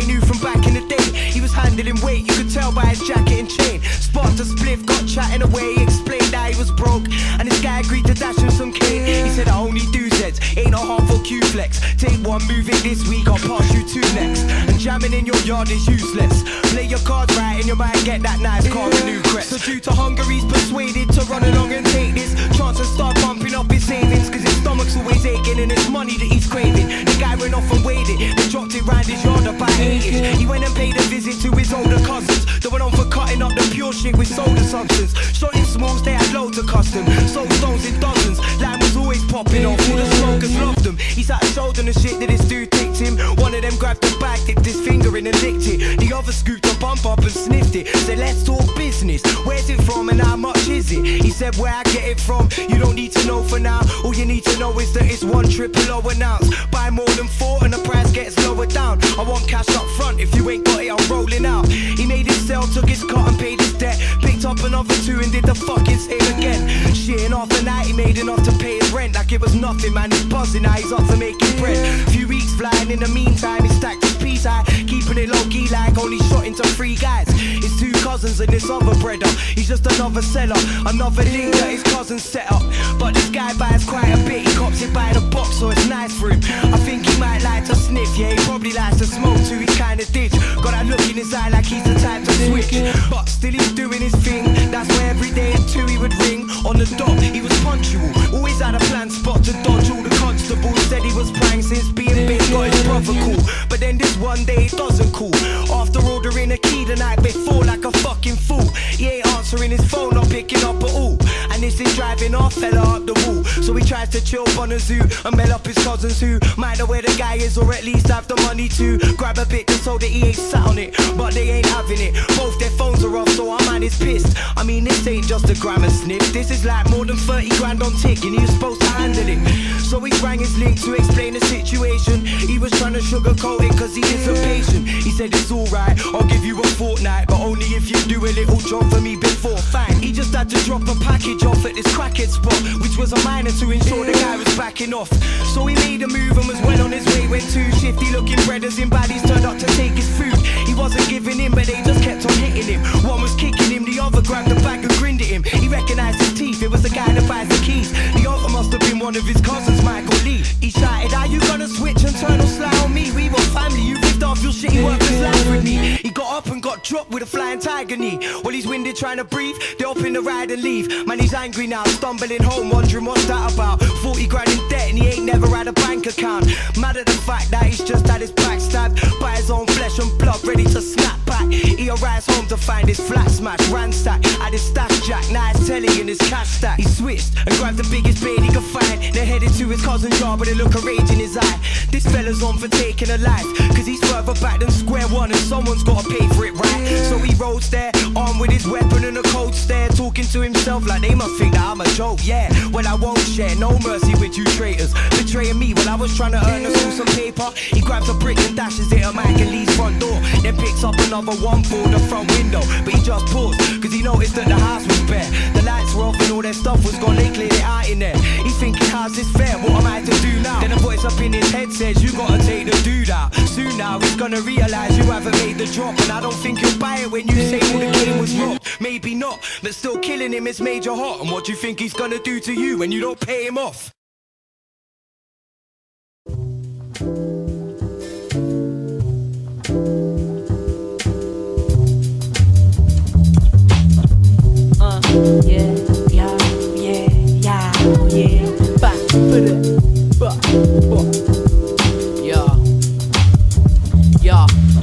guy he knew from back in the day. He was handling weight, you could tell by his jacket and chain. Sparked a spliff, got chatting away. He explained that he was broke, and this guy agreed to dash him some cane. He said, I only do Zeds, ain't no harmful Q-flex. Take one, move it this week, I'll pass you two next. And jamming in your yard is useless. Play your cards right and you might get that nice car with new crest. So due to hunger he's persuaded to run along and take this chance and start pumping up his savings, cause his stomach's always aching and it's money that he's craving. The guy went off and waited, they dropped it round his yard about 8 inch. He went and paid a visit to his older cousins that went on for cutting up the pure shit with soda substance. Shot in smalls, they had loads of custom, sold stones in dozens. Line was always popping off, all the smokers loved them. He sat and showed them the shit that this dude ticked him. One of them grabbed the bag, dipped his finger in and licked it. The other scooped a bump up and sniffed it. Said, let's talk business, where's it from and how much is it? He said, where I get it from, you don't need to know for now. All you need to know is that it's 1 000 an ounce. Buy more than 4 and the price gets lower down. I want cash up front, if you ain't got it I'm rolling out. He made his sell, took his cut and paid his debt. Picked up another 2 and did the fucking same again. Shit, in half a night he made enough to pay his rent. Like it was nothing, man, he's buzzing, now he's up for making bread. Few weeks flying, in the meantime he stacked his piece high, keeping it low key like only shot into 3 guys. His 2 cousins and this other brother, he's just another seller, another link that his cousins set up. But this guy buys quite a bit, he cops it by the box so it's nice for him. I think he might like to sniff, yeah, he probably likes to smoke too, he's kinda ditch. Got that look in his eye like he's the type to switch, but still he's doing his thing. That's why every day at 2 he would ring on the dot. He was punctual, always had a planned spot to dodge. All the constables said he was prime since being big, got his brother cool. But then this one day it doesn't cool. After ordering a key the night before like a fucking fool, he ain't answering his phone, not picking up at all. And this is driving our fella up the wall. So he tries to chill on a zoo and mail up his cousins who might know where the guy is, or at least have the money to grab a bit just so that he ain't sat on it. But they ain't having it, both their phones are off, so our man is pissed. I mean, this ain't just a gram and sniff, this is like more than 30 grand on tick, and he was supposed to handle it. So he rang his link to explain the situation. He was trying to sugarcoat it cause he isn't patient. He said it's alright, I'll give you a fortnight, but only if you do a little job for me before. Fine, he just had to drop a package off at this crackhead spot, which was a minor to ensure the guy was backing off. So he made a move and was well on his way when 2 shifty looking brothers in baddies turned up to take his food. He wasn't giving in, but they just kept on hitting him. One was kicking him, the other grabbed the bag and grinned at him. He recognised his teeth, it was the guy that buys the keys. The other must have been one of his cousins, Michael Lee. He shouted, are you gonna switch and turn or slide on me? We were family, you ripped off your shitty workers life with me. He got up and got dropped with a flying tiger knee. While he's winded trying to breathe, they up in the ride and leave. Man, he's angry now, stumbling home, wondering what's that about. 40 grand in debt and he ain't never had a bank account. Mad at the fact that he's just had his back stabbed by his own flesh and blood, ready to snap back. He arrives home to find his flat smash, ransacked, had his stash jack, now it's telly in his cash stack. He switched and grabbed the biggest bait he could find, then headed to his cousin's yard with a look of rage in his eye. This fella's on for taking a life, cause he's further back than square one and someone's gotta pay for it, right? So he rolls there, armed with his weapon and a cold stare, talking to himself like they must think that I'm a joke, yeah. Well, I won't share no mercy with you traitors, betraying me while I was trying to earn us all some paper. He grabs a brick and dashes it at Mike and Lee's front door, then picks up another one for the front window. But he just paused, cause he noticed that the house was bare. The lights were off and all their stuff was gone, they cleared it out in there. He's thinking, how's this fair, what am I to do now? Then a voice up in his head says, you gotta take the dude out. Soon now he's gonna realise you haven't made the drop, and I don't think you'll buy it when you say all the game was robbed. Maybe not, but still killing him is major hot. And what do you think he's gonna do to you when you don't pay him off?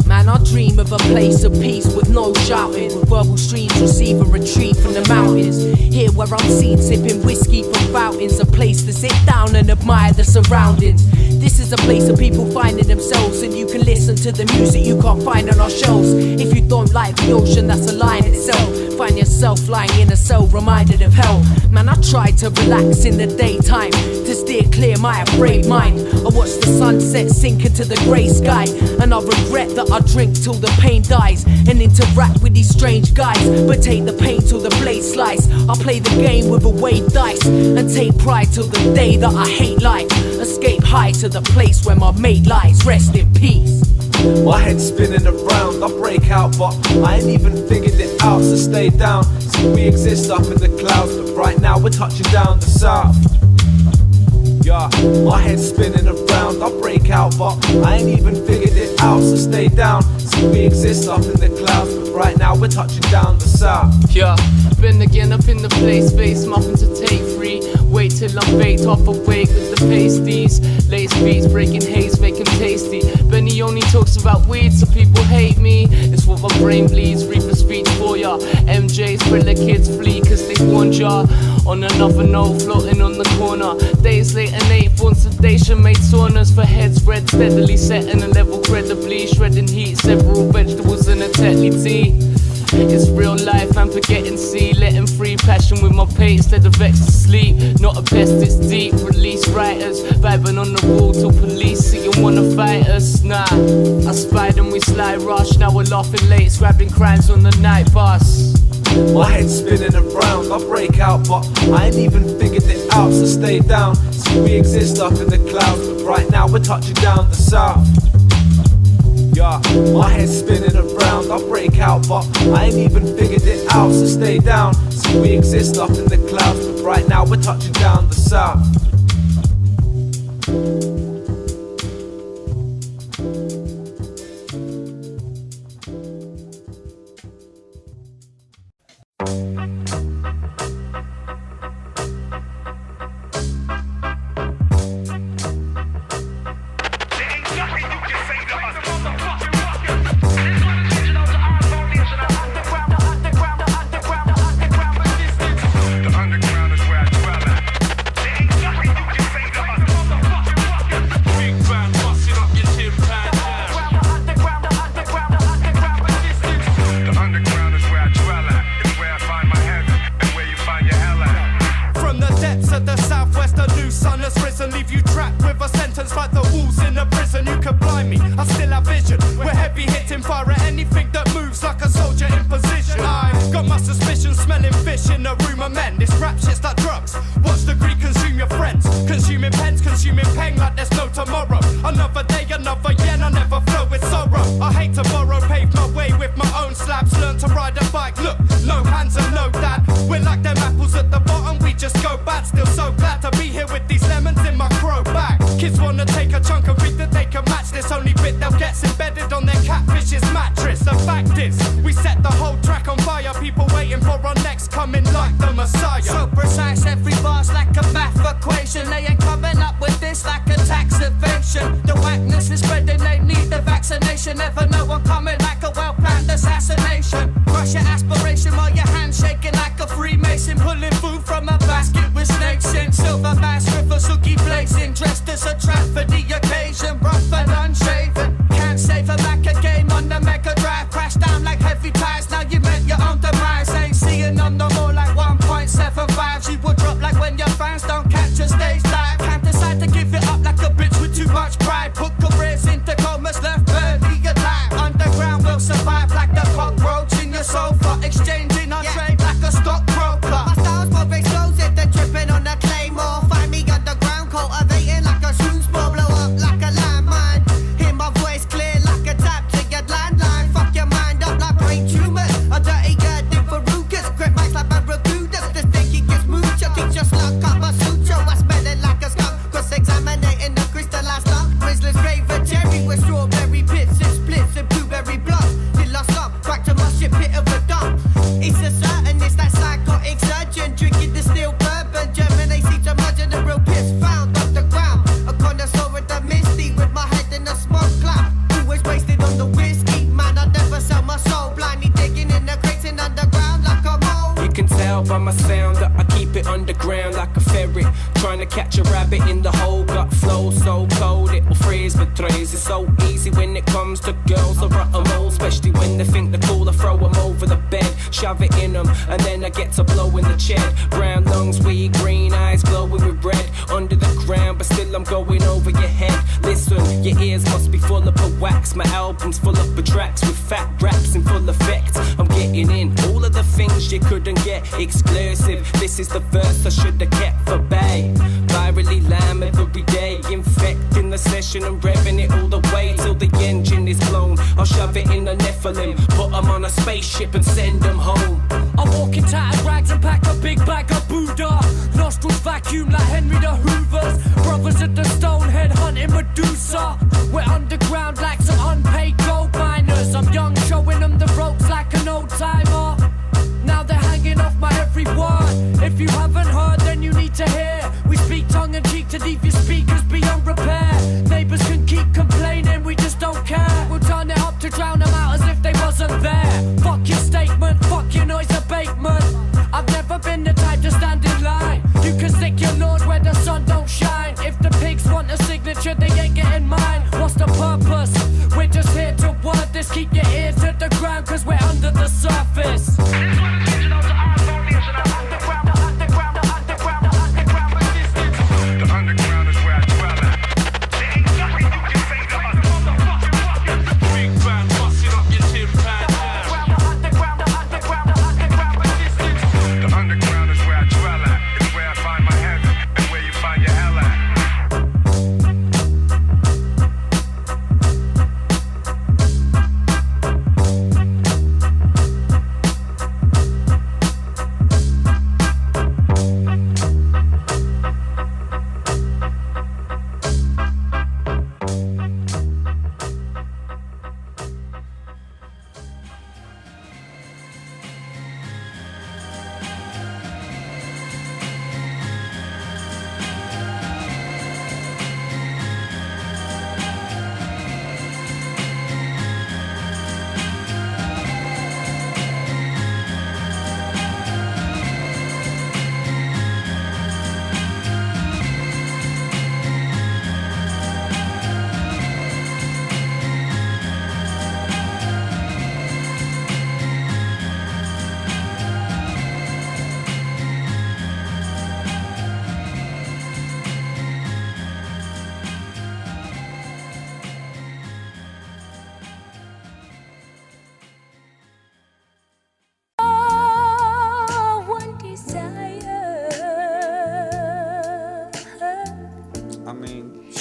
Man, I dream of a place of peace with no shouting, with verbal streams receive and retreat from the mountains. Here where I'm seen sipping whiskey from fountains, a place to sit down and admire the surroundings. This is a place of people finding themselves, and you can listen to the music you can't find on our shelves. If you don't like the ocean, that's a lie in itself. Find yourself lying in a cell, reminded of hell. Man, I try to relax in the daytime, to steer clear my afraid mind. I watch the sunset sink into the grey sky, and I regret that I drink till the pain dies, and interact with these strange guys, but take the pain till the blade slice. I play the game with a weighed dice, and take pride till the day that I hate life. Escape high to the place where my mate lies, rest in peace. My head's spinning around, I break out, but I ain't even figured it out, so stay down. See, we exist up in the clouds, but right now we're touching down the south. Yeah, my head's spinning around, I break out, but I ain't even figured it out, so stay down. See, we exist up in the clouds, but right now we're touching down the south. Yeah, been again up in the place, space muffin to take free. Wait till I'm baked off awake with the pasties. Lace beats, breaking haze, make 'em tasty. Benny only talks about weed, so people hate me. It's what my brain bleeds, Reaper speech for ya. MJ's thriller kids flee cause they warned ya. On another note, floating on the corner. Days late and 8-born sedation made saunas for heads red, steadily setting a level credibly. Shredding heat, several vegetables in a Tetley tea. It's real life, I'm forgetting see. Letting free passion with my pace, instead of vex to sleep. Not a pest, it's deep, release writers. Vibing on the wall till police see and wanna fight us. Nah, I spied them, we slide rush. Now we're laughing late, scrapping crimes on the night bus. My head's spinning around, I break out, but I ain't even figured it out, so stay down. See, we exist up in the clouds, but right now we're touching down the south. Yeah, my head's spinning around, I break out, but I ain't even figured it out, so stay down. See, we exist up in the clouds, but right now we're touching down the south. And revving it all the way till the engine is blown. it in the Nephilim. Put them on a spaceship and send them home. I walk in tattered rags and pack a big bag of Buddha. Nostrils vacuum like Henry the Hoover's. Brothers at the Stonehead hunting Medusa. We're underground like some unpaid gold miners. I'm young, showing them the ropes like an old timer. Now they're hanging off my every word. If you haven't heard, then you need to hear. We speak tongue in cheek to leave your speakers beyond repair. Neighbours can keep complaining, we just don't care. We'll turn it up to drown them out as if they wasn't there. Fuck your statement, fuck your noise abatement. I've never been the type to stand in line. You can stick your lord where the sun don't shine. If the pigs want a signature, they ain't getting mine. What's the purpose? We're just here to word this. Keep your ears to the ground, cause we're under the surface.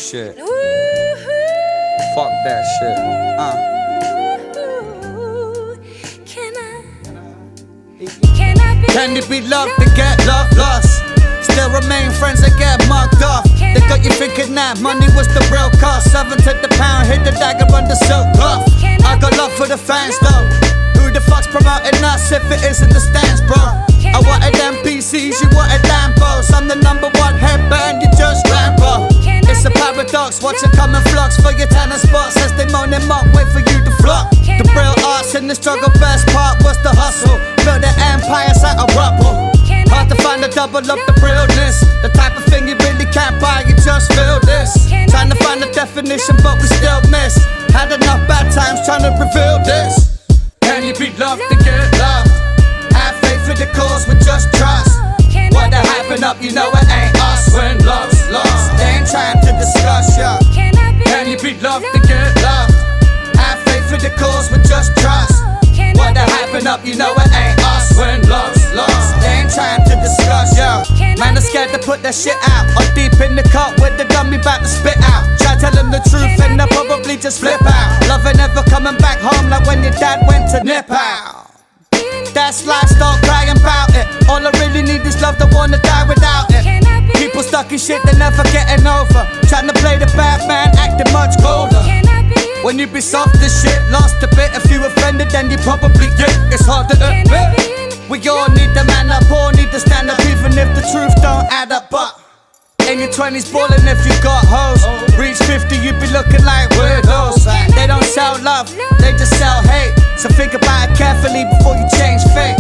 Shit. Fuck that shit. Can it be loved and get love lost? Still remain friends and get mugged off. They got you thinking that money was the real cost. 7 to the pound, hit the dagger under silk cloth. I got love for the fans though. Who the fuck's promoting us if it isn't the stands, bro? I wanted MPCs, you wanted Lambos. I'm the #1 headband, you just Rambo. It's a paradox, watch it come in flux for your tennis spots as they moan them up, wait for you to flop. The real arts in the struggle, best part was the hustle. Build the empires out of rubble. Hard to find a double up the realness. The type of thing you really can't buy, you just feel this. Trying to find a definition, but we still miss. Had enough bad times trying to reveal this. Can you be loved to get loved? Have faith for the cause with just trust. What the hyping up, you know it ain't us. When love's lost, they ain't trying to discuss ya. Can you be loved to get loved? Have faith for the cause with just trust. What the hyping up, you know it ain't us. When love's lost, they ain't trying to discuss ya. Man, are scared to put their shit out. Or deep in the cup with the dummy about to spit out. Try tell them the truth and they'll probably just flip out. Love ain't never coming back home like when your dad went to nip out. That's life, start crying about it. All I really need is love, don't wanna die without it. People stuck in shit, they're never getting over. Trying to play the bad man, acting much colder. When you be soft as shit, lost a bit. If you offended, then you probably get. It's hard to admit. We all need the man up, all need to stand up, even if the truth don't add up. But in your 20s ballin' if you got hoes. Reach 50, you be looking like weirdos. They don't sell love, they just sell hate. So think about it carefully before you change fate.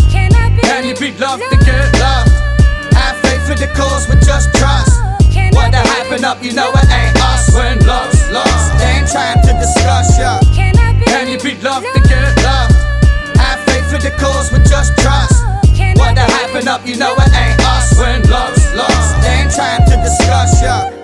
Can you be loved to get loved? Have faith for the cause with just trust. What the hyping up, you know it ain't us. When love's lost, they ain't trying to discuss ya. Can you be loved to get loved? Have faith for the cause with just trust. What the hyping up, you know it ain't us. When love's lost, they ain't trying to discuss ya.